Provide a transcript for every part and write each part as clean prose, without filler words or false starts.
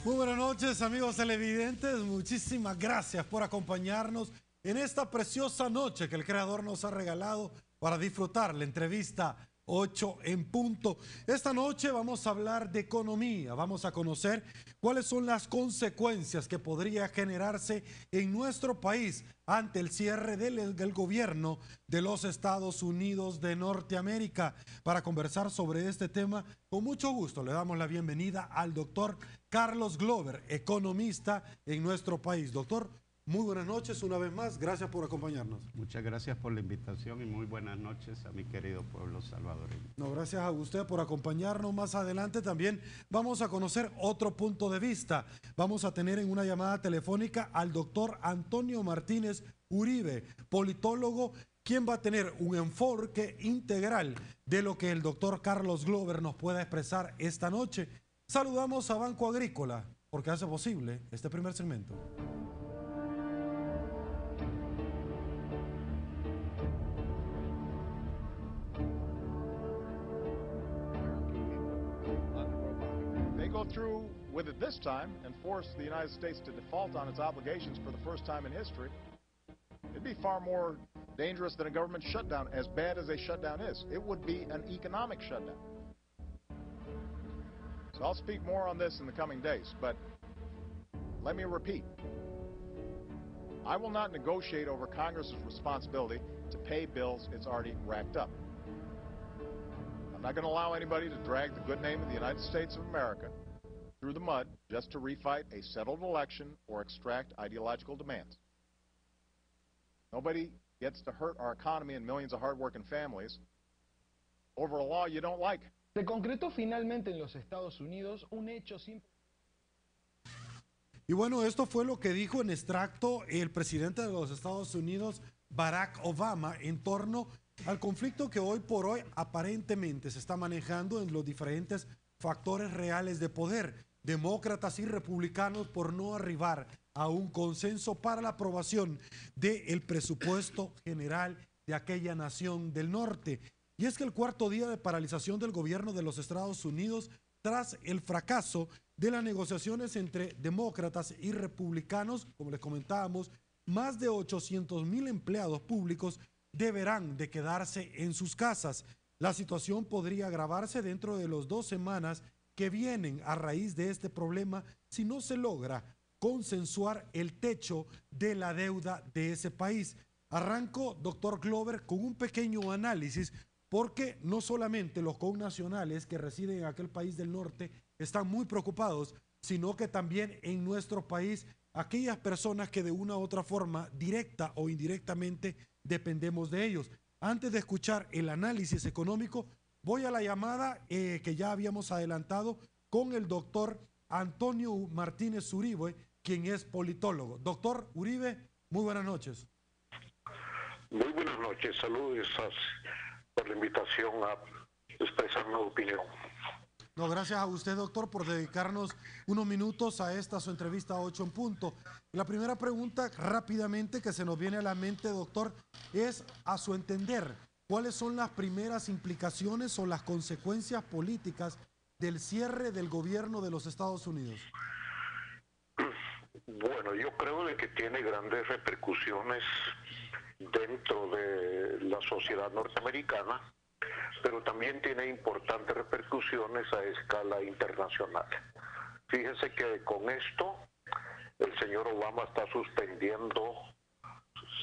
Muy buenas noches, amigos televidentes. Muchísimas gracias por acompañarnos en esta preciosa noche que el Creador nos ha regalado para disfrutar la entrevista 8 en punto. Esta noche vamos a hablar de economía, vamos a conocer cuáles son las consecuencias que podría generarse en nuestro país ante el cierre del gobierno de los Estados Unidos de Norteamérica. Para conversar sobre este tema, con mucho gusto le damos la bienvenida al doctor Carlos Glover, economista en nuestro país. Doctor, muy buenas noches una vez más, gracias por acompañarnos. Muchas gracias por la invitación y muy buenas noches a mi querido pueblo salvadoreño. No, gracias a usted por acompañarnos. Más adelante también vamos a conocer otro punto de vista. Vamos a tener en una llamada telefónica al doctor Antonio Martínez Uribe, politólogo, quien va a tener un enfoque integral de lo que el doctor Carlos Glover nos pueda expresar esta noche. Saludamos a Banco Agrícola, porque hace posible este primer segmento. Through with it this time and force the United States to default on its obligations for the first time in history, it'd be far more dangerous than a government shutdown, as bad as a shutdown is. It would be an economic shutdown. So I'll speak more on this in the coming days, but let me repeat. I will not negotiate over Congress's responsibility to pay bills it's already racked up. I'm not going to allow anybody to drag the good name of the United States of America through the mud just to refight a settled election or extract ideological demands. Nobody gets to hurt our economy and millions of hardworking families over a law you don't like. Se concretó finalmente en los Estados Unidos un hecho sin... Y bueno, esto fue lo que dijo en extracto el presidente de los Estados Unidos, Barack Obama, en torno al conflicto que hoy por hoy aparentemente se está manejando en los diferentes factores reales de poder, demócratas y republicanos, por no arribar a un consenso para la aprobación del presupuesto general de aquella nación del norte. Y es que el cuarto día de paralización del gobierno de los Estados Unidos, tras el fracaso de las negociaciones entre demócratas y republicanos, como les comentábamos, más de 800,000 empleados públicos deberán de quedarse en sus casas. La situación podría agravarse dentro de las 2 semanas que vienen a raíz de este problema si no se logra consensuar el techo de la deuda de ese país. Arranco, doctor Glover, con un pequeño análisis, porque no solamente los connacionales que residen en aquel país del norte están muy preocupados, sino que también en nuestro país aquellas personas que de una u otra forma, directa o indirectamente, dependemos de ellos. Antes de escuchar el análisis económico, voy a la llamada que ya habíamos adelantado con el doctor Antonio Martínez Uribe, quien es politólogo. Doctor Uribe, muy buenas noches. Muy buenas noches, saludos por la invitación a expresar mi opinión. No, gracias a usted, doctor, por dedicarnos unos minutos a esta su entrevista 8 en punto. La primera pregunta rápidamente que se nos viene a la mente, doctor, es, a su entender, ¿cuáles son las primeras implicaciones o las consecuencias políticas del cierre del gobierno de los Estados Unidos? Bueno, yo creo de que tiene grandes repercusiones dentro de la sociedad norteamericana, pero también tiene importantes repercusiones a escala internacional. Fíjese que con esto el señor Obama está suspendiendo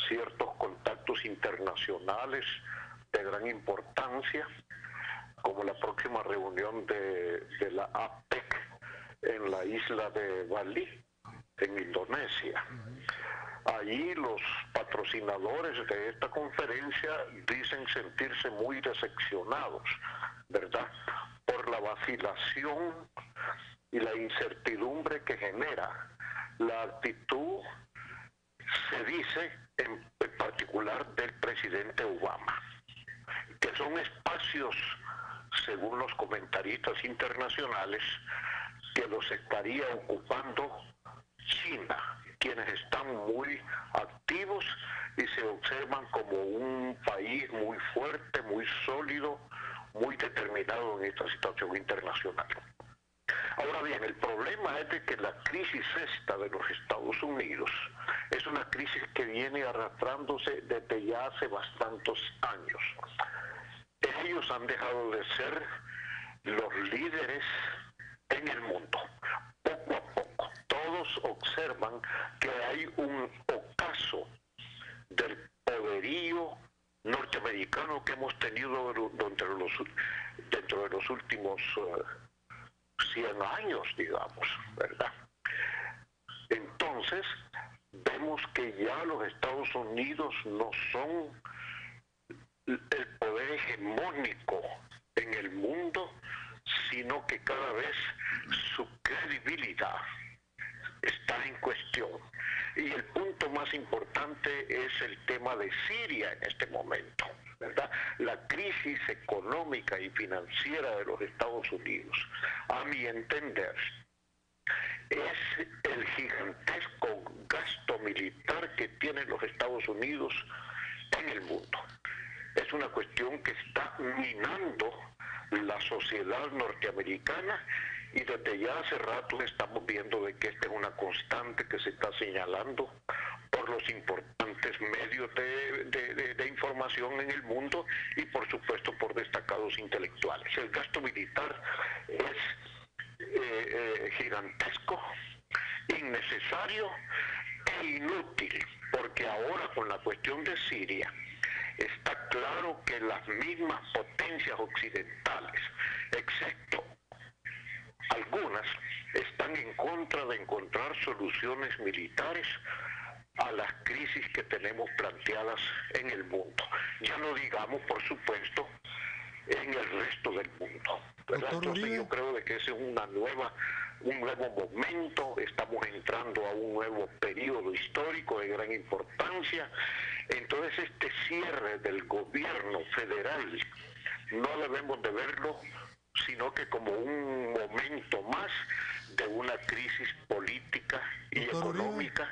ciertos contactos internacionales de gran importancia, como la próxima reunión de la APEC en la isla de Bali, en Indonesia. Allí los patrocinadores de esta conferencia dicen sentirse muy decepcionados, ¿verdad?, por la vacilación y la incertidumbre que genera la actitud, se dice, en particular del presidente Obama, que son espacios, según los comentaristas internacionales, que los estaría ocupando China, quienes están muy activos y se observan como un país muy fuerte, muy sólido, muy determinado en esta situación internacional. Ahora bien, el problema es de que la crisis esta de los Estados Unidos es una crisis que viene arrastrándose desde ya hace bastantes años. Ellos han dejado de ser los líderes en el mundo. Poco a poco, todos observan que hay un ocaso del poderío norteamericano que hemos tenido dentro de los últimos 100 años, digamos, ¿verdad? Entonces, vemos que ya los Estados Unidos no son el poder hegemónico en el mundo, sino que cada vez su credibilidad está en cuestión. Y el punto más importante es el tema de Siria en este momento, ¿verdad? La crisis económica y financiera de los Estados Unidos, a mi entender, es el gigantesco gasto militar que tienen los Estados Unidos en el mundo. Es una cuestión que está minando la sociedad norteamericana y desde ya hace rato estamos viendo de que esta es una constante que se está señalando por los importantes medios de información en el mundo y por supuesto por destacados intelectuales. El gasto militar es gigantesco, innecesario e inútil, porque ahora con la cuestión de Siria está claro que las mismas potencias occidentales, excepto algunas, están en contra de encontrar soluciones militares a las crisis que tenemos planteadas en el mundo. Ya no digamos, por supuesto, en el resto del mundo, ¿verdad? Entonces yo creo de que ese es un nuevo momento, estamos entrando a un nuevo periodo histórico de gran importancia. Entonces este cierre del gobierno federal no debemos de verlo sino que como un momento más de una crisis política y económica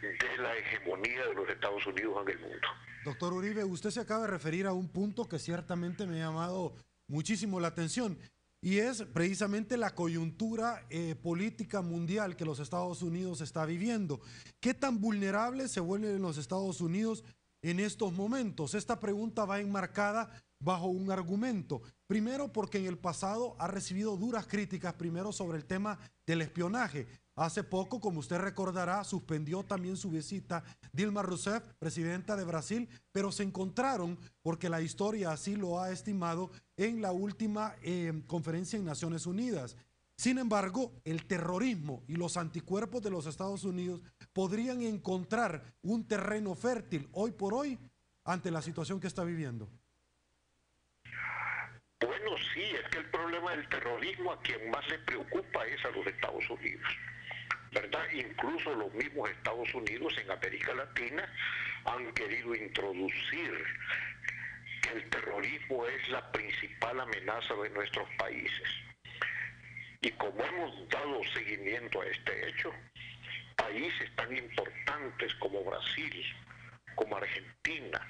de la hegemonía de los Estados Unidos en el mundo. Doctor Uribe, usted se acaba de referir a un punto que ciertamente me ha llamado muchísimo la atención y es precisamente la coyuntura política mundial que los Estados Unidos está viviendo. ¿Qué tan vulnerables se vuelven los Estados Unidos en estos momentos? Esta pregunta va enmarcada bajo un argumento. Primero, porque en el pasado ha recibido duras críticas, primero sobre el tema del espionaje. Hace poco, como usted recordará, suspendió también su visita Dilma Rousseff, presidenta de Brasil, pero se encontraron, porque la historia así lo ha estimado, en la última conferencia en Naciones Unidas. Sin embargo, el terrorismo y los anticuerpos de los Estados Unidos podrían encontrar un terreno fértil hoy por hoy ante la situación que está viviendo. Bueno, sí, es que el problema del terrorismo a quien más le preocupa es a los Estados Unidos, ¿verdad? Incluso los mismos Estados Unidos en América Latina han querido introducir que el terrorismo es la principal amenaza de nuestros países. Y como hemos dado seguimiento a este hecho, países tan importantes como Brasil, como Argentina,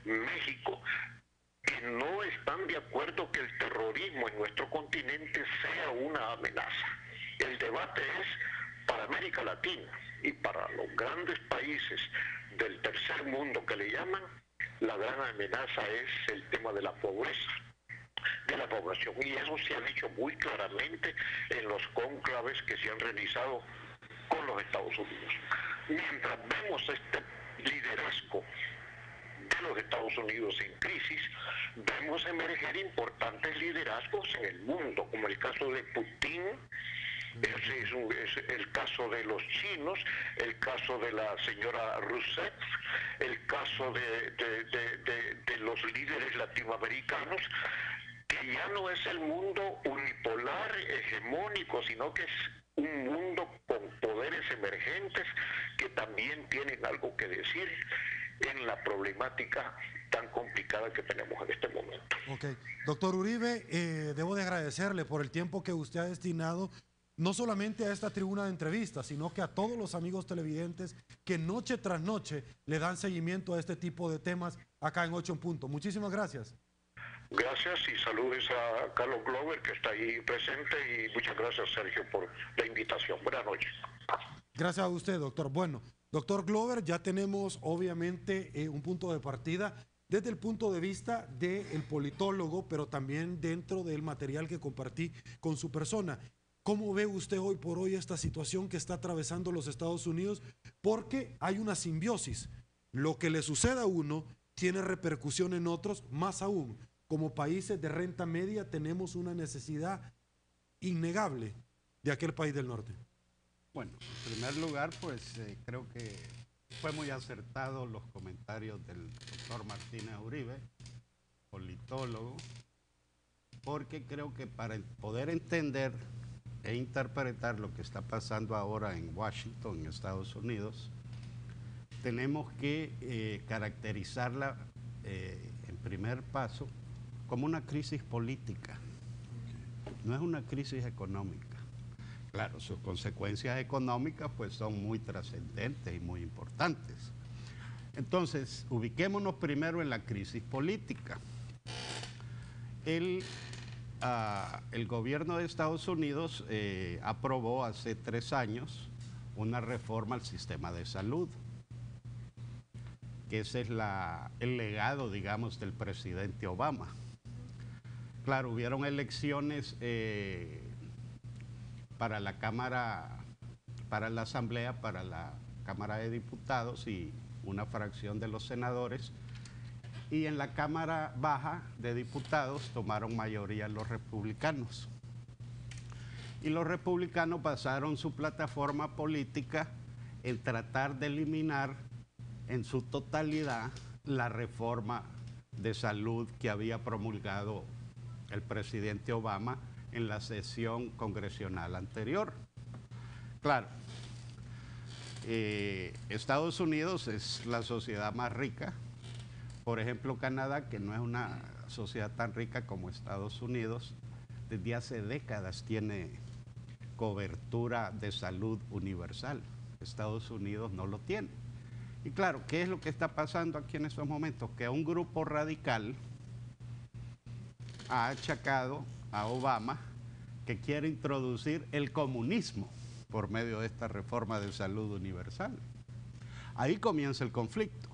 México, que no están de acuerdo que el terrorismo en nuestro continente sea una amenaza. El debate es para América Latina y para los grandes países del tercer mundo que le llaman, la gran amenaza es el tema de la pobreza de la población, y eso se ha dicho muy claramente en los cónclaves que se han realizado con los Estados Unidos. Mientras vemos este liderazgo de los Estados Unidos en crisis, vemos emerger importantes liderazgos en el mundo, como el caso de Putin, es el caso de los chinos, el caso de la señora Rousseff, el caso de los líderes latinoamericanos, que ya no es el mundo unipolar, hegemónico, sino que es un mundo con poderes emergentes que también tienen algo que decir en la problemática tan complicada que tenemos en este momento. Ok. Doctor Uribe, debo de agradecerle por el tiempo que usted ha destinado no solamente a esta tribuna de entrevistas, sino que a todos los amigos televidentes que noche tras noche le dan seguimiento a este tipo de temas acá en 8 en Punto. Muchísimas gracias. Gracias y saludos a Carlos Glover, que está ahí presente, y muchas gracias, Sergio, por la invitación. Buenas noches. Gracias a usted, doctor. Bueno, doctor Glover, ya tenemos obviamente un punto de partida desde el punto de vista del politólogo, pero también dentro del material que compartí con su persona. ¿Cómo ve usted hoy por hoy esta situación que está atravesando los Estados Unidos? Porque hay una simbiosis. Lo que le suceda a uno tiene repercusión en otros, más aún. Como países de renta media tenemos una necesidad innegable de aquel país del norte. Bueno, en primer lugar, pues creo que fue muy acertado los comentarios del doctor Martínez Uribe, politólogo, porque creo que para poder entender e interpretar lo que está pasando ahora en Washington, en Estados Unidos, tenemos que caracterizarla en primer paso como una crisis política. No es una crisis económica. Claro, sus consecuencias económicas pues son muy trascendentes y muy importantes. Entonces, ubiquémonos primero en la crisis política. El gobierno de Estados Unidos aprobó hace 3 años una reforma al sistema de salud, que ese es el legado, digamos, del presidente Obama. Claro, hubieron elecciones para la Cámara, para la Asamblea, para la Cámara de Diputados y una fracción de los senadores, y en la Cámara Baja de Diputados tomaron mayoría los republicanos. Y los republicanos basaron su plataforma política en tratar de eliminar en su totalidad la reforma de salud que había promulgado el presidente Obama en la sesión congresional anterior. Claro, Estados Unidos es la sociedad más rica. Por ejemplo, Canadá, que no es una sociedad tan rica como Estados Unidos, desde hace décadas tiene cobertura de salud universal. Estados Unidos no lo tiene. Y claro, ¿qué es lo que está pasando aquí en estos momentos? Que un grupo radical ha achacado a Obama que quiere introducir el comunismo por medio de esta reforma de salud universal. Ahí comienza el conflicto.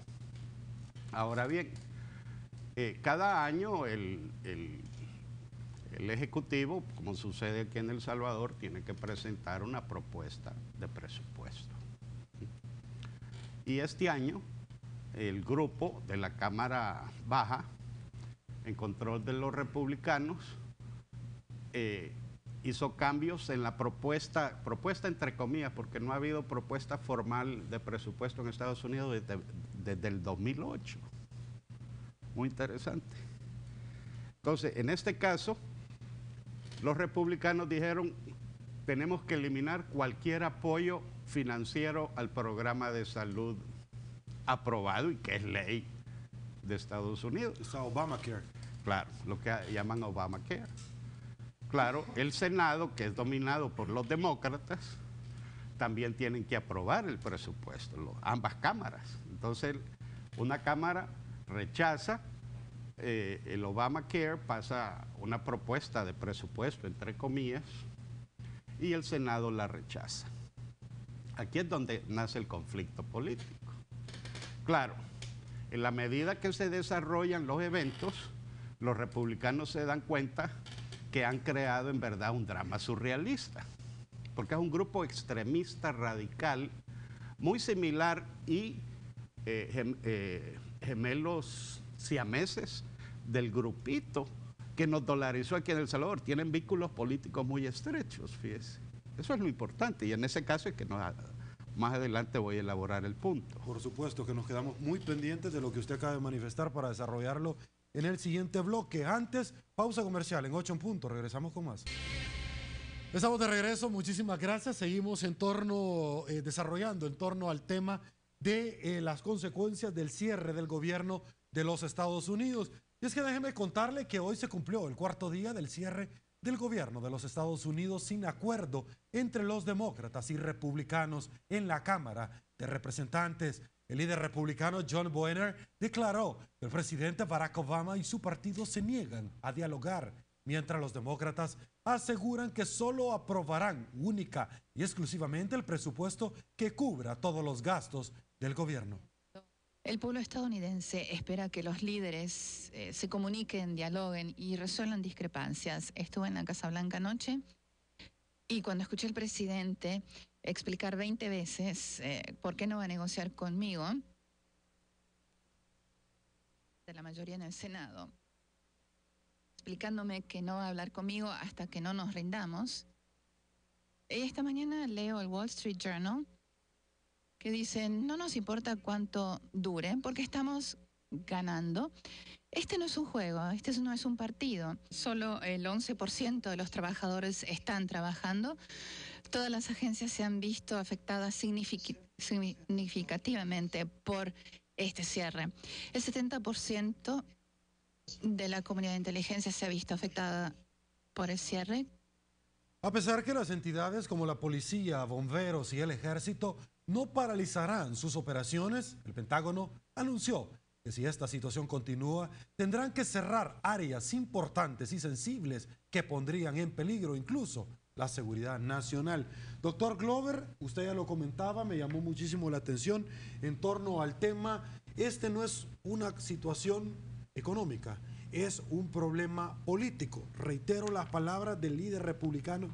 Ahora bien, cada año el Ejecutivo, como sucede aquí en El Salvador, tiene que presentar una propuesta de presupuesto. Y este año el grupo de la Cámara Baja, en control de los republicanos, hizo cambios en la propuesta entre comillas, porque no ha habido propuesta formal de presupuesto en Estados Unidos desde el 2008. Muy interesante. Entonces, en este caso, los republicanos dijeron, tenemos que eliminar cualquier apoyo financiero al programa de salud aprobado y que es ley de Estados Unidos. Está Obamacare. Claro, lo que llaman Obamacare. Claro, el Senado, que es dominado por los demócratas, también tienen que aprobar el presupuesto, ambas cámaras. Entonces, una cámara rechaza el Obamacare, pasa una propuesta de presupuesto, entre comillas, y el Senado la rechaza. Aquí es donde nace el conflicto político. Claro, en la medida que se desarrollan los eventos, los republicanos se dan cuenta que han creado en verdad un drama surrealista, porque es un grupo extremista radical, muy similar y gemelos siameses del grupito que nos dolarizó aquí en El Salvador. Tienen vínculos políticos muy estrechos, fíjese. Eso es lo importante, y en ese caso es que más adelante voy a elaborar el punto. Por supuesto que nos quedamos muy pendientes de lo que usted acaba de manifestar para desarrollarlo en el siguiente bloque. Antes, pausa comercial en 8 en punto. Regresamos con más. Estamos de regreso. Muchísimas gracias. Seguimos desarrollando en torno al tema de las consecuencias del cierre del gobierno de los Estados Unidos. Y es que déjeme contarle que hoy se cumplió el 4º día del cierre del gobierno de los Estados Unidos sin acuerdo entre los demócratas y republicanos en la Cámara de Representantes. El líder republicano John Boehner declaró que el presidente Barack Obama y su partido se niegan a dialogar, mientras los demócratas aseguran que solo aprobarán única y exclusivamente el presupuesto que cubra todos los gastos del gobierno. El pueblo estadounidense espera que los líderes se comuniquen, dialoguen y resuelvan discrepancias. Estuve en la Casa Blanca anoche y cuando escuché al presidente explicar 20 veces por qué no va a negociar conmigo, de la mayoría en el Senado, explicándome que no va a hablar conmigo hasta que no nos rindamos. Esta mañana leo el Wall Street Journal que dicen, no nos importa cuánto dure, porque estamos ganando. Este no es un juego, este no es un partido. Solo el 11% de los trabajadores están trabajando. Todas las agencias se han visto afectadas significativamente por este cierre. El 70% de la comunidad de inteligencia se ha visto afectada por el cierre. A pesar que las entidades como la policía, bomberos y el ejército no paralizarán sus operaciones, el Pentágono anunció que si esta situación continúa, tendrán que cerrar áreas importantes y sensibles que pondrían en peligro incluso la seguridad nacional. Doctor Glover, usted ya lo comentaba, me llamó muchísimo la atención en torno al tema. Este no es una situación económica, es un problema político. Reitero las palabras del líder republicano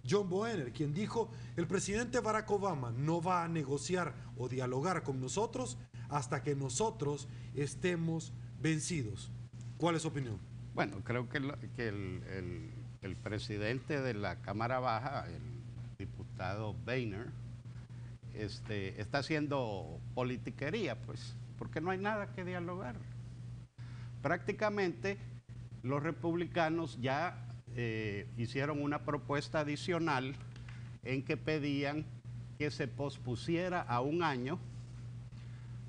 John Boehner, quien dijo, el presidente Barack Obama no va a negociar o dialogar con nosotros hasta que nosotros estemos vencidos. ¿Cuál es su opinión? Bueno, creo que el presidente de la Cámara Baja, el diputado Boehner, está haciendo politiquería, pues, porque no hay nada que dialogar. Prácticamente los republicanos ya hicieron una propuesta adicional en que pedían que se pospusiera a un año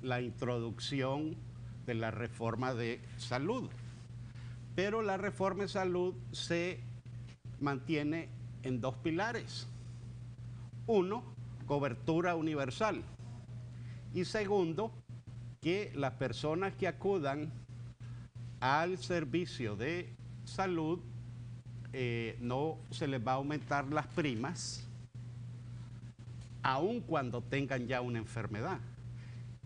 la introducción de la reforma de salud. Pero la reforma de salud se mantiene en dos pilares. Uno, cobertura universal. Y segundo, que las personas que acudan al servicio de salud no se les va a aumentar las primas, aun cuando tengan ya una enfermedad.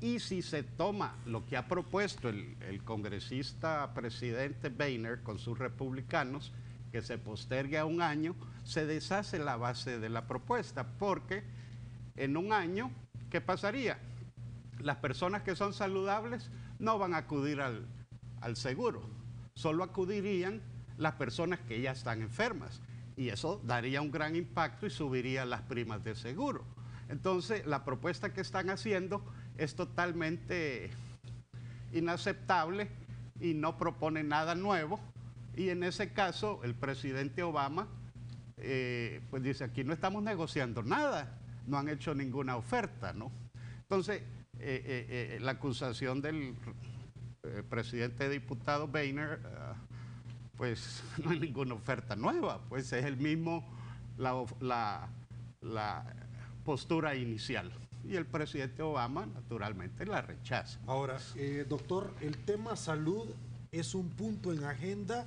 Y si se toma lo que ha propuesto el congresista presidente Boehner con sus republicanos, que se postergue a un año, se deshace la base de la propuesta, porque en un año, ¿qué pasaría? Las personas que son saludables no van a acudir al seguro, solo acudirían las personas que ya están enfermas, y eso daría un gran impacto y subiría las primas de seguro. Entonces, la propuesta que están haciendo es totalmente inaceptable y no propone nada nuevo, y en ese caso el presidente Obama pues dice, aquí no estamos negociando nada, no han hecho ninguna oferta, ¿no? Entonces, la acusación del presidente diputado Boehner, pues no hay ninguna oferta nueva, pues es el mismo, la postura inicial. Y el presidente Obama, naturalmente, la rechaza. Ahora, doctor, el tema salud es un punto en agenda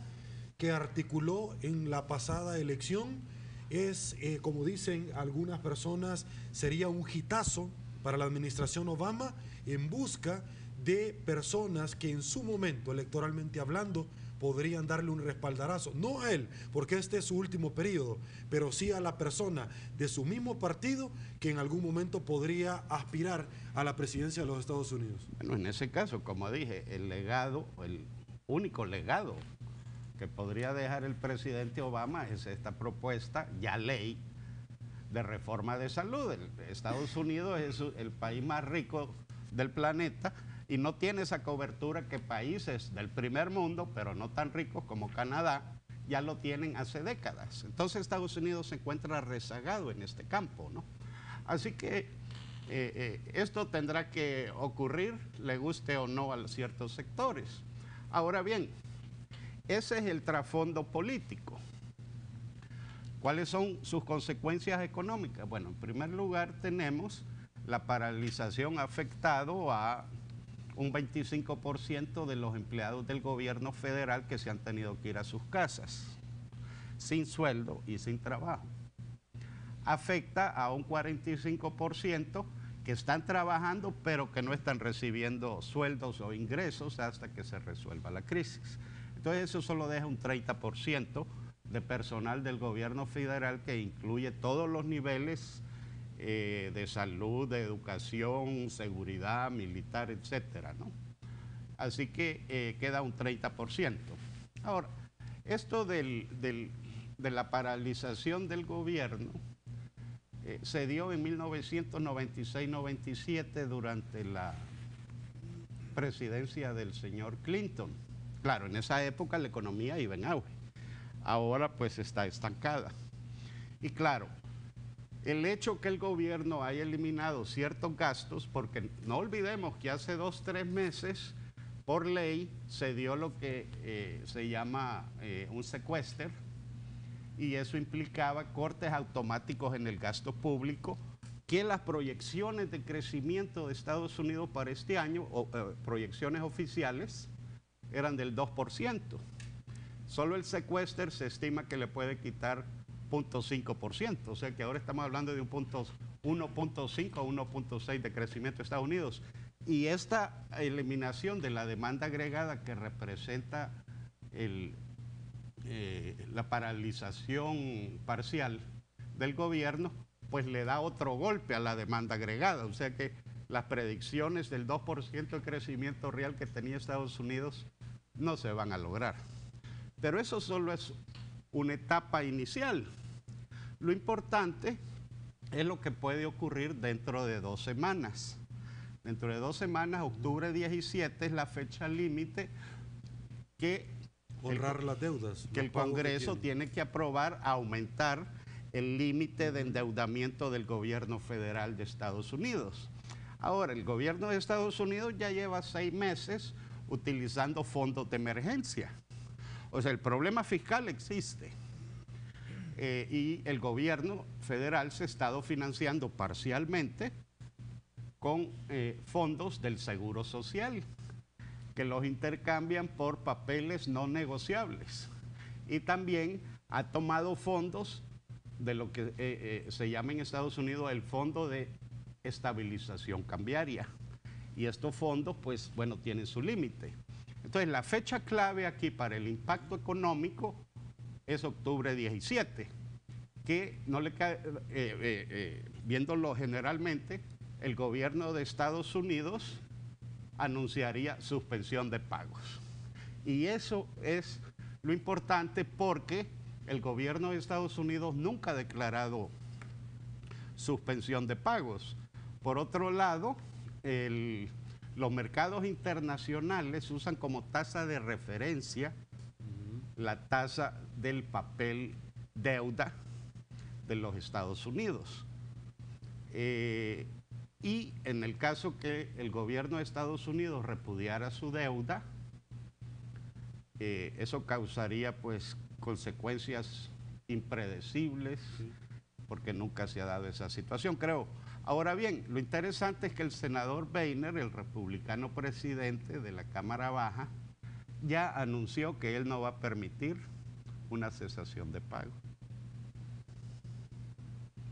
que articuló en la pasada elección. Es, como dicen algunas personas, sería un hitazo para la administración Obama en busca de personas que en su momento, electoralmente hablando, podrían darle un respaldarazo, no a él, porque este es su último periodo, pero sí a la persona de su mismo partido que en algún momento podría aspirar a la presidencia de los Estados Unidos. Bueno, en ese caso, como dije, el legado, el único legado que podría dejar el presidente Obama es esta propuesta, ya ley, de reforma de salud. Estados Unidos es el país más rico del planeta y no tiene esa cobertura que países del primer mundo, pero no tan ricos como Canadá, ya lo tienen hace décadas. Entonces Estados Unidos se encuentra rezagado en este campo, ¿no? Así que esto tendrá que ocurrir, le guste o no a ciertos sectores. Ahora bien, ese es el trasfondo político. ¿Cuáles son sus consecuencias económicas? Bueno, en primer lugar tenemos la paralización ha afectado a un 25% de los empleados del gobierno federal que se han tenido que ir a sus casas, sin sueldo y sin trabajo. Afecta a un 45% que están trabajando pero que no están recibiendo sueldos o ingresos hasta que se resuelva la crisis. Entonces eso solo deja un 30% de personal del gobierno federal, que incluye todos los niveles de salud, de educación, seguridad, militar, etcétera, ¿no? Así que queda un 30%. Ahora, esto de la paralización del gobierno se dio en 1996-97 durante la presidencia del señor Clinton. Claro, en esa época la economía iba en auge. Ahora pues está estancada. Y claro, el hecho que el gobierno haya eliminado ciertos gastos, porque no olvidemos que hace 2 o 3 meses, por ley, se dio lo que se llama un secuestro, y eso implicaba cortes automáticos en el gasto público, que las proyecciones de crecimiento de Estados Unidos para este año, proyecciones oficiales, eran del 2%. Solo el secuestro se estima que le puede quitar 0.5%, o sea que ahora estamos hablando de un 1.5 o 1.6 de crecimiento de Estados Unidos. Y esta eliminación de la demanda agregada que representa la paralización parcial del gobierno, pues le da otro golpe a la demanda agregada, o sea que las predicciones del 2% de crecimiento real que tenía Estados Unidos no se van a lograr. Pero eso solo es una etapa inicial. Lo importante es lo que puede ocurrir dentro de 2 semanas. Dentro de 2 semanas, octubre 17, es la fecha límite que honrar las deudas. Que el Congreso tiene que aprobar aumentar el límite de endeudamiento del gobierno federal de Estados Unidos. Ahora, el gobierno de Estados Unidos ya lleva 6 meses utilizando fondos de emergencia. O sea, el problema fiscal existe y el gobierno federal se ha estado financiando parcialmente con fondos del Seguro Social, que los intercambian por papeles no negociables. Y también ha tomado fondos de lo que se llama en Estados Unidos el Fondo de Estabilización Cambiaria. Y estos fondos, pues, bueno, tienen su límite. Entonces, la fecha clave aquí para el impacto económico es octubre 17, que no le cae, viéndolo generalmente, el gobierno de Estados Unidos anunciaría suspensión de pagos. Y eso es lo importante porque el gobierno de Estados Unidos nunca ha declarado suspensión de pagos. Por otro lado, los mercados internacionales usan como tasa de referencia la tasa del papel deuda de los Estados Unidos. Y en el caso que el gobierno de Estados Unidos repudiara su deuda, eso causaría pues consecuencias impredecibles, porque nunca se ha dado esa situación, creo. Ahora bien, lo interesante es que el senador Boehner, el republicano presidente de la Cámara Baja, ya anunció que él no va a permitir una cesación de pago.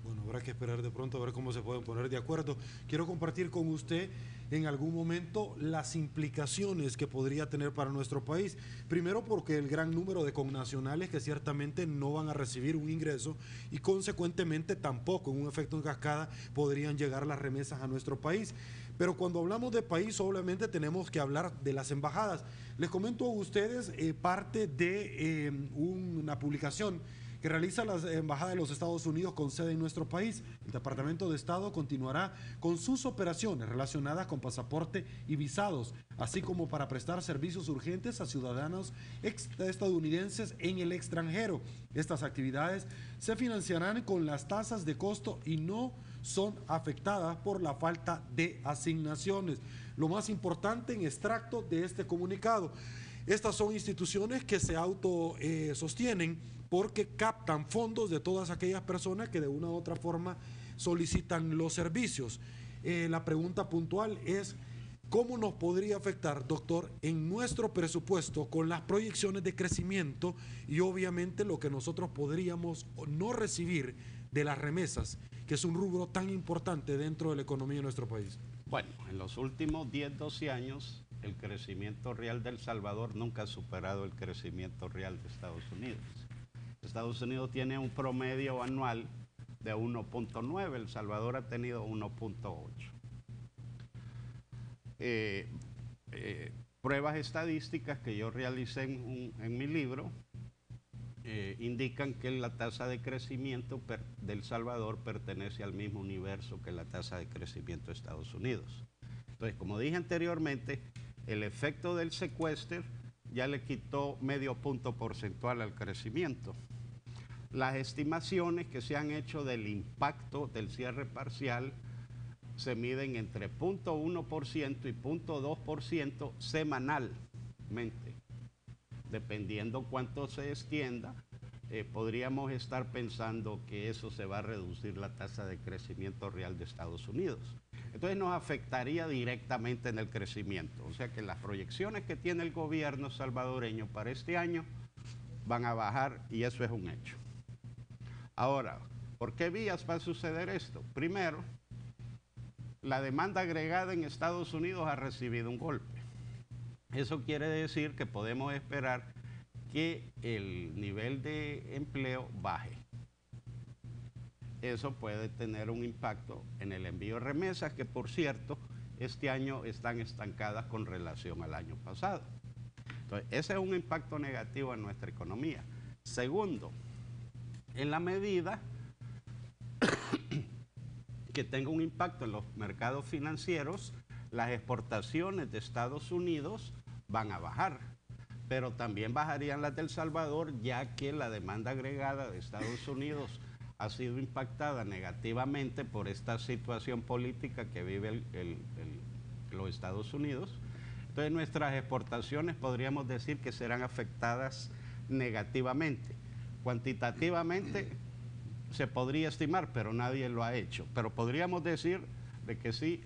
Bueno, habrá que esperar de pronto a ver cómo se pueden poner de acuerdo. Quiero compartir con usted en algún momento las implicaciones que podría tener para nuestro país. Primero porque el gran número de connacionales que ciertamente no van a recibir un ingreso y consecuentemente tampoco en un efecto en cascada podrían llegar las remesas a nuestro país. Pero cuando hablamos de país, obviamente tenemos que hablar de las embajadas. Les comento a ustedes parte de una publicación que realiza la Embajada de los Estados Unidos con sede en nuestro país. El Departamento de Estado continuará con sus operaciones relacionadas con pasaporte y visados, así como para prestar servicios urgentes a ciudadanos estadounidenses en el extranjero. Estas actividades se financiarán con las tasas de costo y no son afectadas por la falta de asignaciones. Lo más importante en extracto de este comunicado: estas son instituciones que se autosostienen porque captan fondos de todas aquellas personas que de una u otra forma solicitan los servicios. la pregunta puntual es, ¿cómo nos podría afectar, doctor, en nuestro presupuesto con las proyecciones de crecimiento y obviamente lo que nosotros podríamos no recibir de las remesas, que es un rubro tan importante dentro de la economía de nuestro país? Bueno, en los últimos 10, 12 años, el crecimiento real de El Salvador nunca ha superado el crecimiento real de Estados Unidos. Estados Unidos tiene un promedio anual de 1.9, El Salvador ha tenido 1.8. Pruebas estadísticas que yo realicé en mi libro indican que la tasa de crecimiento de El Salvador pertenece al mismo universo que la tasa de crecimiento de Estados Unidos. Entonces, como dije anteriormente, el efecto del secuestro ya le quitó medio punto porcentual al crecimiento. Las estimaciones que se han hecho del impacto del cierre parcial se miden entre 0.1% y 0.2% semanalmente. Dependiendo cuánto se extienda, podríamos estar pensando que eso se va a reducir la tasa de crecimiento real de Estados Unidos. Entonces nos afectaría directamente en el crecimiento. O sea que las proyecciones que tiene el gobierno salvadoreño para este año van a bajar y eso es un hecho. Ahora, ¿por qué vías va a suceder esto? Primero, la demanda agregada en Estados Unidos ha recibido un golpe. Eso quiere decir que podemos esperar que el nivel de empleo baje. Eso puede tener un impacto en el envío de remesas, que por cierto, este año están estancadas con relación al año pasado. Entonces, ese es un impacto negativo en nuestra economía. Segundo, en la medida que tenga un impacto en los mercados financieros, las exportaciones de Estados Unidos van a bajar, pero también bajarían las de El Salvador, ya que la demanda agregada de Estados Unidos ha sido impactada negativamente por esta situación política que vive los Estados Unidos. Entonces nuestras exportaciones podríamos decir que serán afectadas negativamente. Cuantitativamente se podría estimar, pero nadie lo ha hecho. Pero podríamos decir de que sí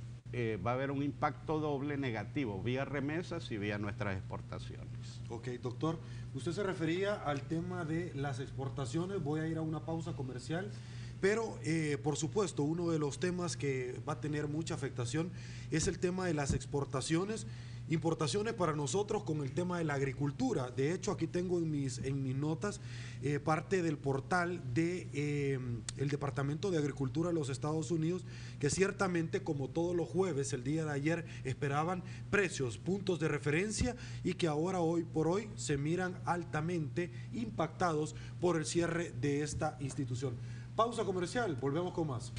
va a haber un impacto doble negativo, vía remesas y vía nuestras exportaciones. Ok, doctor, usted se refería al tema de las exportaciones. Voy a ir a una pausa comercial, pero por supuesto uno de los temas que va a tener mucha afectación es el tema de las exportaciones. Importaciones para nosotros con el tema de la agricultura. De hecho, aquí tengo en mis notas parte del portal del Departamento de Agricultura de los Estados Unidos, que ciertamente, como todos los jueves, el día de ayer esperaban precios, puntos de referencia, y que ahora, hoy por hoy, se miran altamente impactados por el cierre de esta institución. Pausa comercial, volvemos con más.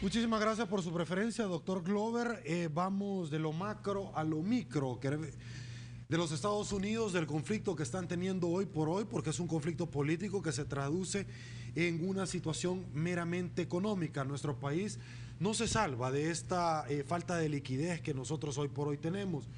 Muchísimas gracias por su preferencia, doctor Glover. Vamos de lo macro a lo micro de los Estados Unidos, del conflicto que están teniendo hoy por hoy, porque es un conflicto político que se traduce en una situación meramente económica. Nuestro país no se salva de esta falta de liquidez que nosotros hoy por hoy tenemos.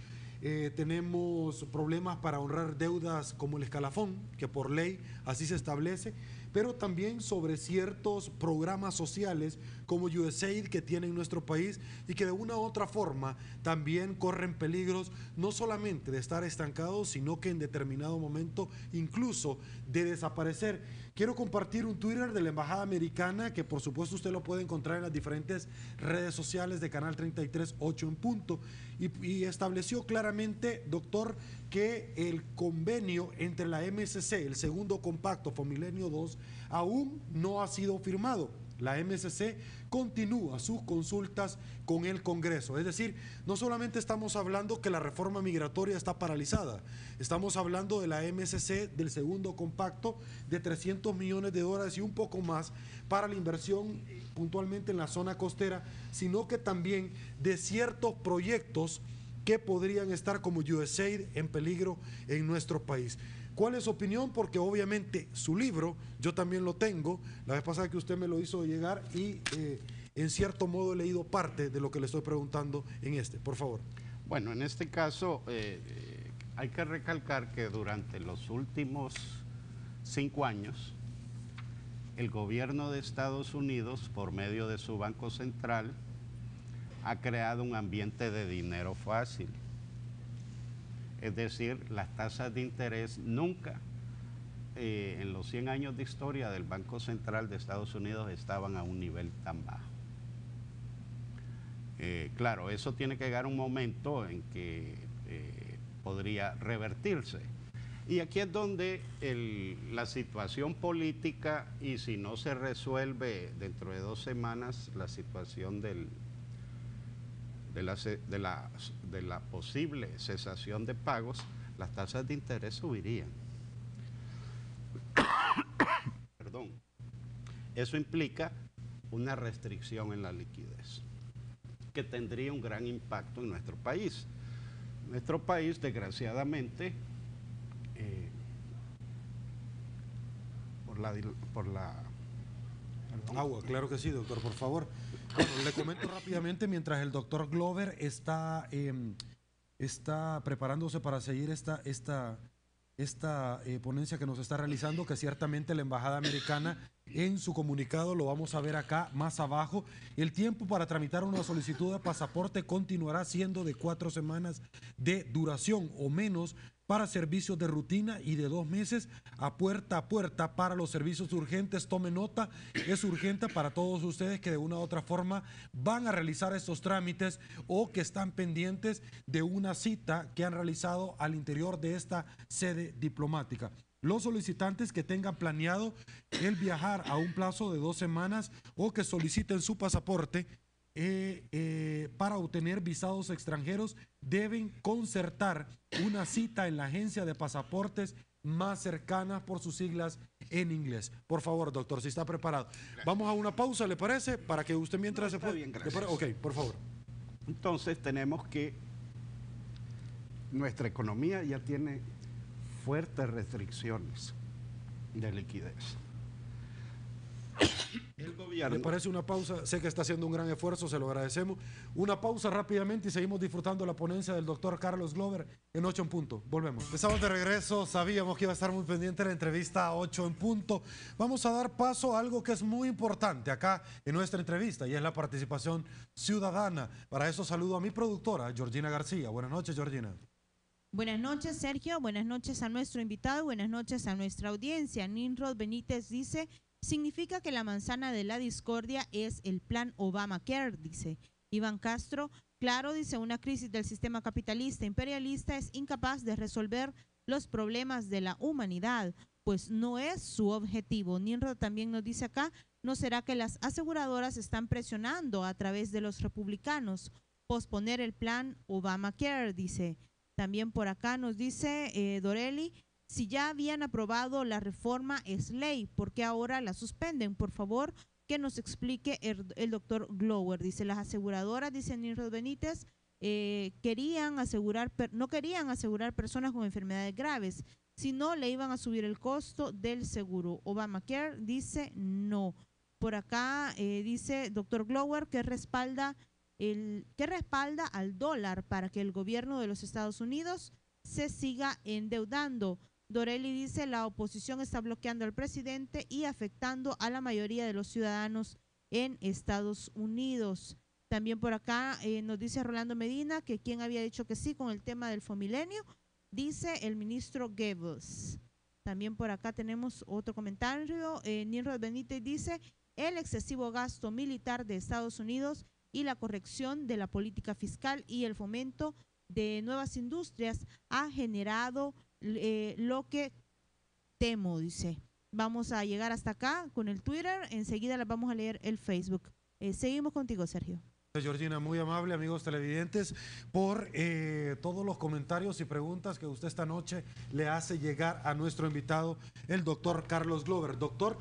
Tenemos problemas para honrar deudas como el escalafón, que por ley así se establece, pero también sobre ciertos programas sociales como USAID que tiene en nuestro país y que de una u otra forma también corren peligros no solamente de estar estancados, sino que en determinado momento incluso de desaparecer. Quiero compartir un Twitter de la Embajada Americana, que por supuesto usted lo puede encontrar en las diferentes redes sociales de Canal 33.8 en punto, y estableció claramente, doctor, que el convenio entre la MSC, el segundo compacto Fomilenio 2, aún no ha sido firmado. La MSC continúa sus consultas con el Congreso. Es decir, no solamente estamos hablando que la reforma migratoria está paralizada, estamos hablando de la MSC, del segundo compacto, de 300 millones de dólares y un poco más para la inversión puntualmente en la zona costera, sino que también de ciertos proyectos que podrían estar como USAID en peligro en nuestro país. ¿Cuál es su opinión? Porque obviamente su libro, yo también lo tengo, la vez pasada que usted me lo hizo llegar, y en cierto modo he leído parte de lo que le estoy preguntando en este. Por favor. Bueno, en este caso hay que recalcar que durante los últimos 5 años, el gobierno de Estados Unidos, por medio de su Banco Central, ha creado un ambiente de dinero fácil. Es decir, las tasas de interés nunca, en los 100 años de historia del Banco Central de Estados Unidos, estaban a un nivel tan bajo. Claro, eso tiene que llegar a un momento en que podría revertirse. Y aquí es donde la situación política, y si no se resuelve dentro de 2 semanas la situación de la posible cesación de pagos, las tasas de interés subirían. Perdón. Eso implica una restricción en la liquidez, que tendría un gran impacto en nuestro país. Nuestro país, desgraciadamente, Agua, claro que sí, doctor, por favor. Bueno, le comento rápidamente, mientras el doctor Glover está preparándose para seguir esta ponencia que nos está realizando, que ciertamente la Embajada Americana en su comunicado, lo vamos a ver acá más abajo, el tiempo para tramitar una solicitud de pasaporte continuará siendo de 4 semanas de duración o menos para servicios de rutina y de 2 meses a puerta para los servicios urgentes. Tome nota, es urgente para todos ustedes que de una u otra forma van a realizar estos trámites o que están pendientes de una cita que han realizado al interior de esta sede diplomática. Los solicitantes que tengan planeado el viajar a un plazo de 2 semanas o que soliciten su pasaporte para obtener visados extranjeros deben concertar una cita en la agencia de pasaportes más cercana, por sus siglas en inglés. Por favor, doctor, si está preparado. Gracias. Vamos a una pausa, ¿le parece? Para que usted mientras se pueda... Bien, gracias. Ok, por favor. Entonces tenemos que... Nuestra economía ya tiene fuertes restricciones de liquidez. El gobierno... ¿Le parece una pausa? Sé que está haciendo un gran esfuerzo, se lo agradecemos. Una pausa rápidamente y seguimos disfrutando la ponencia del doctor Carlos Glover en 8 en punto. Volvemos. Estamos de regreso, sabíamos que iba a estar muy pendiente la entrevista a 8 en punto. Vamos a dar paso a algo que es muy importante acá en nuestra entrevista y es la participación ciudadana. Para eso saludo a mi productora, Georgina García. Buenas noches, Georgina. Buenas noches, Sergio. Buenas noches a nuestro invitado y buenas noches a nuestra audiencia. Nimrod Benítez dice... Significa que la manzana de la discordia es el plan Obamacare, dice. Iván Castro, claro, dice, una crisis del sistema capitalista imperialista es incapaz de resolver los problemas de la humanidad, pues no es su objetivo. Nimrod también nos dice acá, ¿no será que las aseguradoras están presionando a través de los republicanos posponer el plan Obamacare? Dice. También por acá nos dice Dorelli, si ya habían aprobado la reforma es ley, ¿por qué ahora la suspenden? Por favor, que nos explique el doctor Glover. Dice, las aseguradoras, dice Nimrod Benítez, no querían asegurar personas con enfermedades graves, si no le iban a subir el costo del seguro. Obamacare dice no. Por acá dice doctor Glover que respalda al dólar para que el gobierno de los Estados Unidos se siga endeudando. Dorelli dice, la oposición está bloqueando al presidente y afectando a la mayoría de los ciudadanos en Estados Unidos. También por acá nos dice Rolando Medina que quien había dicho que sí con el tema del Fomilenio, dice el ministro Goebbels. También por acá tenemos otro comentario. Nimrod Benítez dice, el excesivo gasto militar de Estados Unidos y la corrección de la política fiscal y el fomento de nuevas industrias ha generado lo que temo, dice. Vamos a llegar hasta acá con el Twitter, enseguida les vamos a leer el Facebook. Seguimos contigo, Sergio. Georgina, muy amable, amigos televidentes, por todos los comentarios y preguntas que usted esta noche le hace llegar a nuestro invitado, el doctor Carlos Glover. Doctor,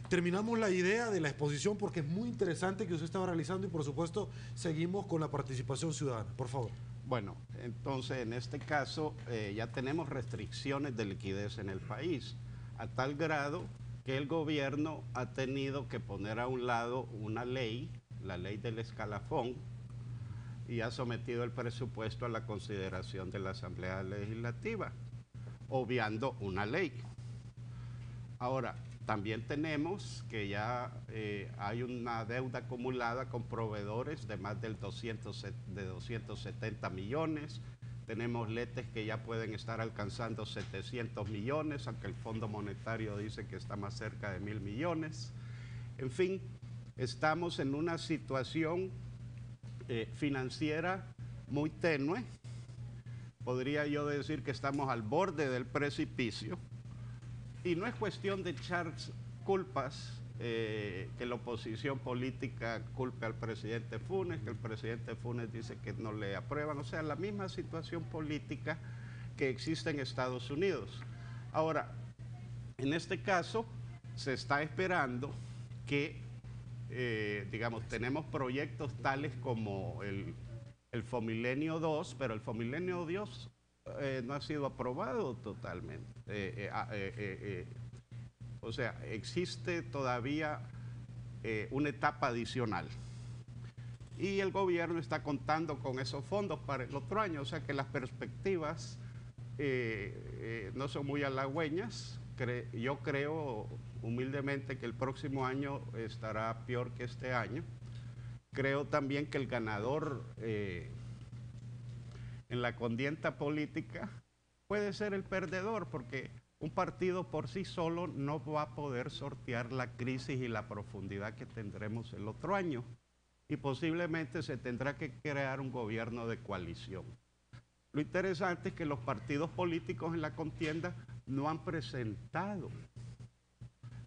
terminamos la idea de la exposición porque es muy interesante que usted estaba realizando y por supuesto seguimos con la participación ciudadana. Por favor. Bueno, entonces en este caso ya tenemos restricciones de liquidez en el país, a tal grado que el gobierno ha tenido que poner a un lado una ley, la ley del escalafón, y ha sometido el presupuesto a la consideración de la Asamblea Legislativa, obviando una ley. Ahora, También tenemos que ya hay una deuda acumulada con proveedores de más de 270 millones. Tenemos letes que ya pueden estar alcanzando 700 millones, aunque el Fondo Monetario dice que está más cerca de 1.000 millones. En fin, estamos en una situación financiera muy tenue. Podría yo decir que estamos al borde del precipicio. Y no es cuestión de echar culpas, que la oposición política culpe al presidente Funes, que el presidente Funes dice que no le aprueban. O sea, la misma situación política que existe en Estados Unidos. Ahora, en este caso, se está esperando que, digamos, tenemos proyectos tales como el Fomilenio 2, pero el Fomilenio 2 no ha sido aprobado totalmente. O sea, existe todavía una etapa adicional. Y el gobierno está contando con esos fondos para el otro año, o sea que las perspectivas no son muy halagüeñas. Yo creo humildemente que el próximo año estará peor que este año. Creo también que el ganador en la contienda política puede ser el perdedor, porque un partido por sí solo no va a poder sortear la crisis y la profundidad que tendremos el otro año, y posiblemente se tendrá que crear un gobierno de coalición. Lo interesante es que los partidos políticos en la contienda no han presentado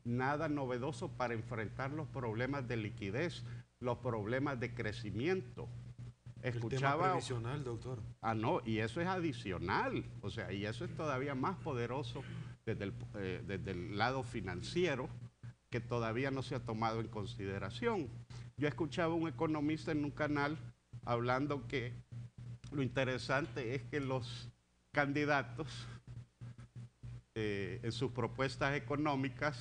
nada novedoso para enfrentar los problemas de liquidez, los problemas de crecimiento. El tema previsional, doctor. Ah, no, y eso es adicional, o sea, y eso es todavía más poderoso desde el lado financiero, que todavía no se ha tomado en consideración. Yo escuchaba a un economista en un canal hablando que lo interesante es que los candidatos en sus propuestas económicas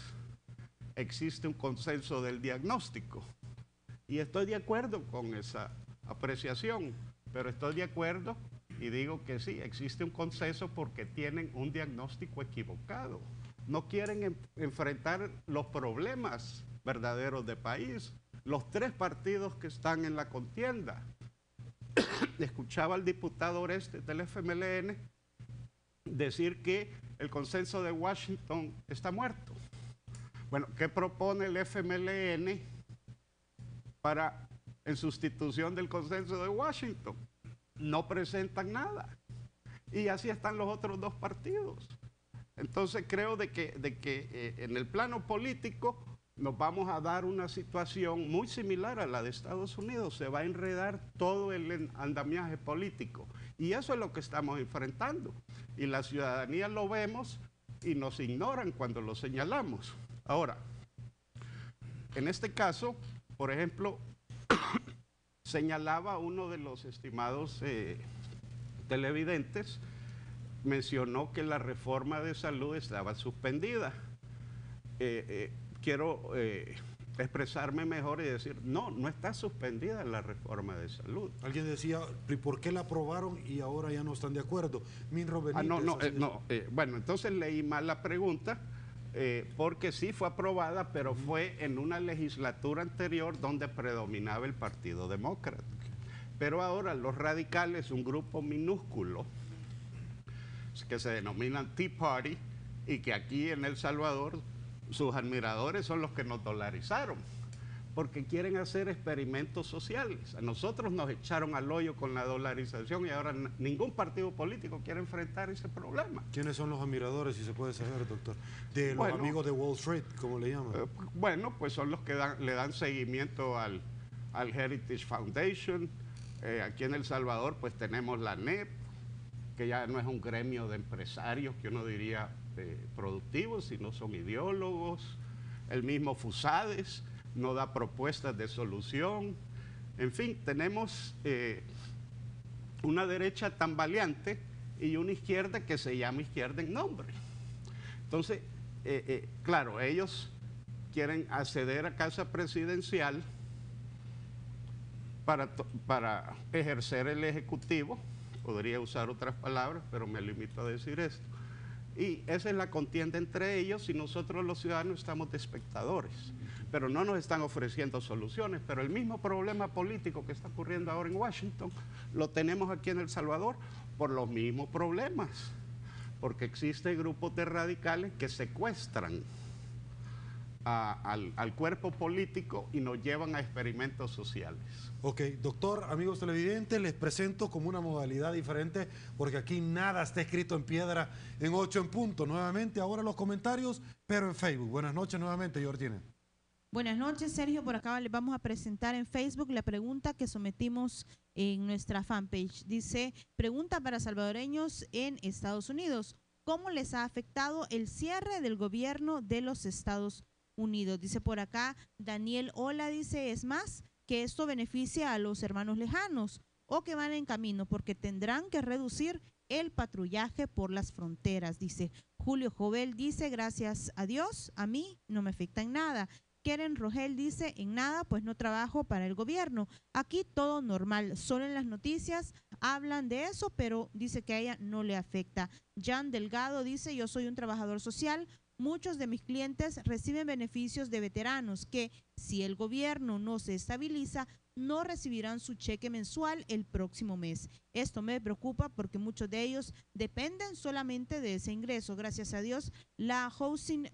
existe un consenso del diagnóstico. Y estoy de acuerdo con esa apreciación, pero estoy de acuerdo y digo que sí, existe un consenso porque tienen un diagnóstico equivocado. No quieren enfrentar los problemas verdaderos del país. Los tres partidos que están en la contienda. Escuchaba al diputado Oreste del FMLN decir que el consenso de Washington está muerto. Bueno, ¿qué propone el FMLN en sustitución del consenso de Washington? No presentan nada. Y así están los otros dos partidos. Entonces creo de que en el plano político nos vamos a dar una situación muy similar a la de Estados Unidos. Se va a enredar todo el andamiaje político. Y eso es lo que estamos enfrentando. Y la ciudadanía lo vemos y nos ignoran cuando lo señalamos. Ahora, en este caso, por ejemplo, señalaba uno de los estimados televidentes, mencionó que la reforma de salud estaba suspendida. Quiero expresarme mejor y decir, no está suspendida la reforma de salud. Alguien decía, ¿y por qué la aprobaron y ahora ya no están de acuerdo? Minro Benítez. Bueno, entonces leí mal la pregunta, porque sí fue aprobada, pero fue en una legislatura anterior donde predominaba el Partido Demócrata. Pero ahora los radicales, un grupo minúsculo, que se denominan Tea Party, y que aquí en El Salvador sus admiradores son los que nos dolarizaron, porque quieren hacer experimentos sociales. A nosotros nos echaron al hoyo con la dolarización y ahora ningún partido político quiere enfrentar ese problema. ¿Quiénes son los admiradores, si se puede saber, doctor? De los amigos de Wall Street, como le llaman. Bueno, pues son los que le dan seguimiento al Heritage Foundation. Aquí en El Salvador pues tenemos la NEP, que ya no es un gremio de empresarios que uno diría productivos, sino son ideólogos. El mismo FUSADES no da propuestas de solución. En fin, tenemos una derecha tambaleante y una izquierda que se llama izquierda en nombre. Entonces, claro, ellos quieren acceder a casa presidencial para ejercer el ejecutivo. Podría usar otras palabras, pero me limito a decir esto. Y esa es la contienda entre ellos y nosotros los ciudadanos estamos de espectadores. Pero no nos están ofreciendo soluciones. Pero el mismo problema político que está ocurriendo ahora en Washington lo tenemos aquí en El Salvador por los mismos problemas. Porque existen grupos de radicales que secuestran al cuerpo político y nos llevan a experimentos sociales. Ok, doctor, amigos televidentes, les presento como una modalidad diferente porque aquí nada está escrito en piedra en 8 en punto. Nuevamente, ahora los comentarios, pero en Facebook. Buenas noches nuevamente, Georgina. Buenas noches, Sergio. Por acá les vamos a presentar en Facebook la pregunta que sometimos en nuestra fanpage. Dice, pregunta para salvadoreños en Estados Unidos. ¿Cómo les ha afectado el cierre del gobierno de los Estados Unidos? Dice por acá, Daniel Ola, dice, es más, que esto beneficia a los hermanos lejanos o que van en camino porque tendrán que reducir el patrullaje por las fronteras. Dice Julio Jovel, dice, gracias a Dios, a mí no me afecta en nada. Keren Rogel dice, en nada, pues no trabajo para el gobierno. Aquí todo normal, solo en las noticias hablan de eso, pero dice que a ella no le afecta. Jan Delgado dice, yo soy un trabajador social. Muchos de mis clientes reciben beneficios de veteranos que, si el gobierno no se estabiliza, no recibirán su cheque mensual el próximo mes. Esto me preocupa porque muchos de ellos dependen solamente de ese ingreso. Gracias a Dios, la Housing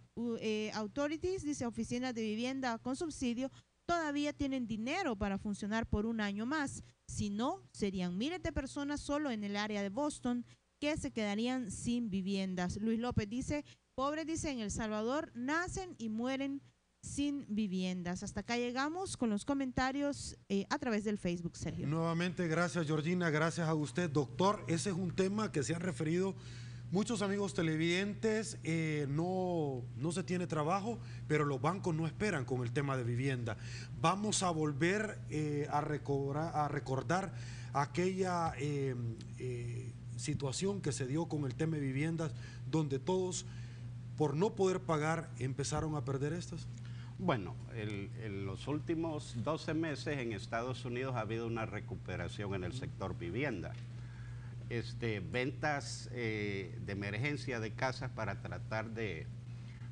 Authorities, dice, oficinas de vivienda con subsidio, todavía tienen dinero para funcionar por un año más. Si no, serían miles de personas solo en el área de Boston que se quedarían sin viviendas. Luis López dice, pobres, dice, en El Salvador nacen y mueren sin viviendas. Hasta acá llegamos con los comentarios a través del Facebook, Sergio. Nuevamente, gracias, Georgina, gracias a usted, doctor. Ese es un tema que se han referido muchos amigos televidentes. No se tiene trabajo, pero los bancos no esperan con el tema de vivienda. Vamos a volver a recordar aquella situación que se dio con el tema de viviendas, donde todos, por no poder pagar, empezaron a perder estas. Bueno, en los últimos 12 meses en Estados Unidos ha habido una recuperación en el sector vivienda. Ventas de emergencia de casas para tratar de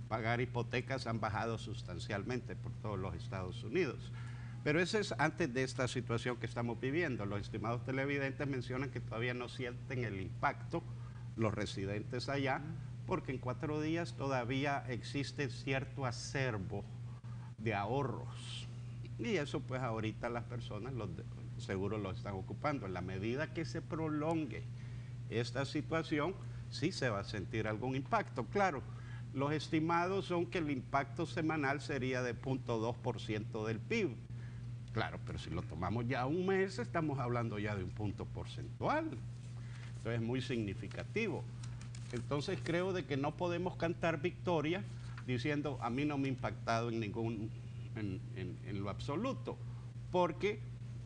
pagar hipotecas han bajado sustancialmente por todos los Estados Unidos. Pero eso es antes de esta situación que estamos viviendo. Los estimados televidentes mencionan que todavía no sienten el impacto los residentes allá, porque en 4 días todavía existe cierto acervo de ahorros. Y eso pues ahorita las personas, los seguros lo están ocupando. En la medida que se prolongue esta situación, sí se va a sentir algún impacto. Claro, los estimados son que el impacto semanal sería de 0.2% del PIB. Claro, pero si lo tomamos ya un mes, estamos hablando ya de un punto porcentual. Entonces es muy significativo. Entonces creo de que no podemos cantar victoria diciendo a mí no me ha impactado en lo absoluto, porque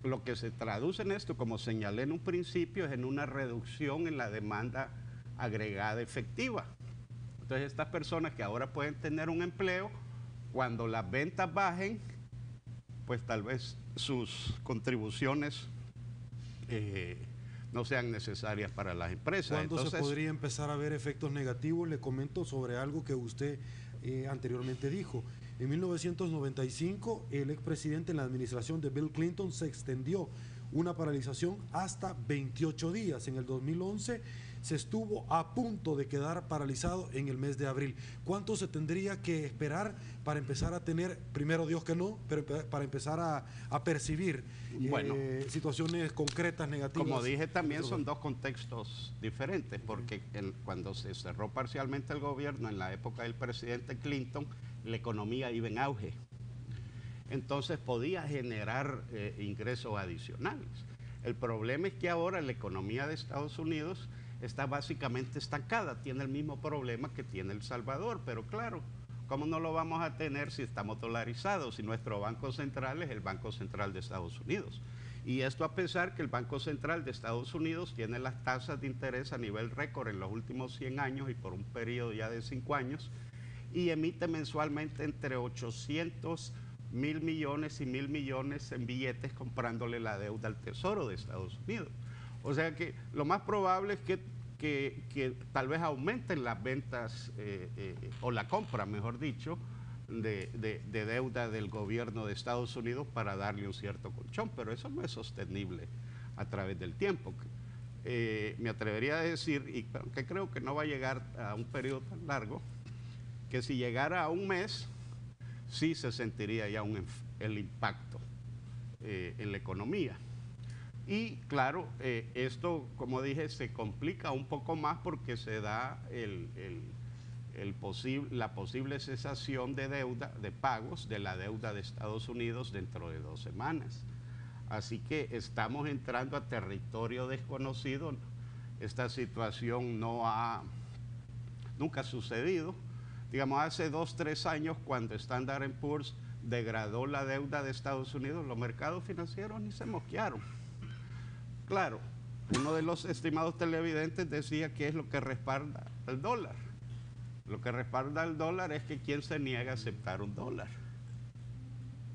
lo que se traduce en esto, como señalé en un principio, es en una reducción en la demanda agregada efectiva. Entonces estas personas que ahora pueden tener un empleo, cuando las ventas bajen, pues tal vez sus contribuciones no sean necesarias para las empresas. ¿Cuándo Entonces, se podría empezar a ver efectos negativos? Le comento sobre algo que usted anteriormente dijo. En 1995, el expresidente en la administración de Bill Clinton se extendió una paralización hasta 28 días. En el 2011 se estuvo a punto de quedar paralizado en el mes de abril. ¿Cuánto se tendría que esperar para empezar a tener, primero Dios que no, pero para empezar a percibir situaciones concretas negativas? Como dije, también son dos contextos diferentes, porque cuando se cerró parcialmente el gobierno en la época del presidente Clinton, la economía iba en auge. Entonces podía generar ingresos adicionales. El problema es que ahora la economía de Estados Unidos está básicamente estancada, tiene el mismo problema que tiene El Salvador, pero claro, ¿cómo no lo vamos a tener si estamos dolarizados? Si nuestro Banco Central es el Banco Central de Estados Unidos. Y esto a pesar que el Banco Central de Estados Unidos tiene las tasas de interés a nivel récord en los últimos 100 años y por un periodo ya de 5 años, y emite mensualmente entre 800 mil millones y 1.000 millones en billetes comprándole la deuda al Tesoro de Estados Unidos. O sea que lo más probable es que que tal vez aumenten las ventas o la compra, mejor dicho, de deuda del gobierno de Estados Unidos para darle un cierto colchón, pero eso no es sostenible a través del tiempo. Me atrevería a decir, y que creo que no va a llegar a un periodo tan largo, que si llegara a un mes, sí se sentiría ya el impacto en la economía. Y claro, esto, como dije, se complica un poco más porque se da la posible cesación de deuda, de pagos de la deuda de Estados Unidos dentro de 2 semanas. Así que estamos entrando a territorio desconocido. Esta situación nunca ha sucedido. Digamos, hace 2, 3 años, cuando Standard & Poor's degradó la deuda de Estados Unidos, los mercados financieros ni se mosquearon. Claro, uno de los estimados televidentes decía que es lo que respalda el dólar. Lo que respalda el dólar es que quién se niega a aceptar un dólar.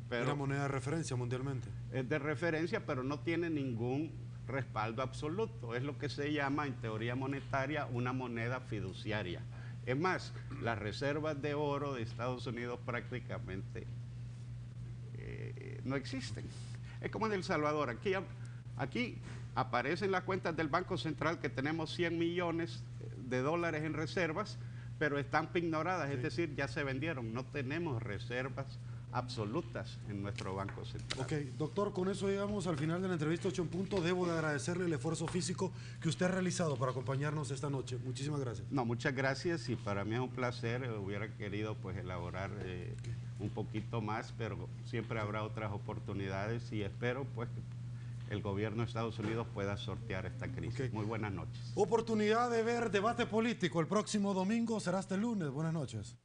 Pero una moneda de referencia mundialmente. Es de referencia, pero no tiene ningún respaldo absoluto. Es lo que se llama en teoría monetaria una moneda fiduciaria. Es más, las reservas de oro de Estados Unidos prácticamente no existen. Es como en El Salvador. Aquí aparecen las cuentas del Banco Central que tenemos 100 millones de dólares en reservas, pero están ignoradas, es decir, ya se vendieron. No tenemos reservas absolutas en nuestro Banco Central. Ok, doctor, con eso llegamos al final de la entrevista 8 en punto. Debo de agradecerle el esfuerzo físico que usted ha realizado para acompañarnos esta noche. Muchísimas gracias. No, muchas gracias y para mí es un placer. Hubiera querido pues elaborar un poquito más, pero siempre habrá otras oportunidades y espero pues que el gobierno de Estados Unidos pueda sortear esta crisis. Okay. Muy buenas noches. Oportunidad de ver debate político el próximo domingo, será este lunes. Buenas noches.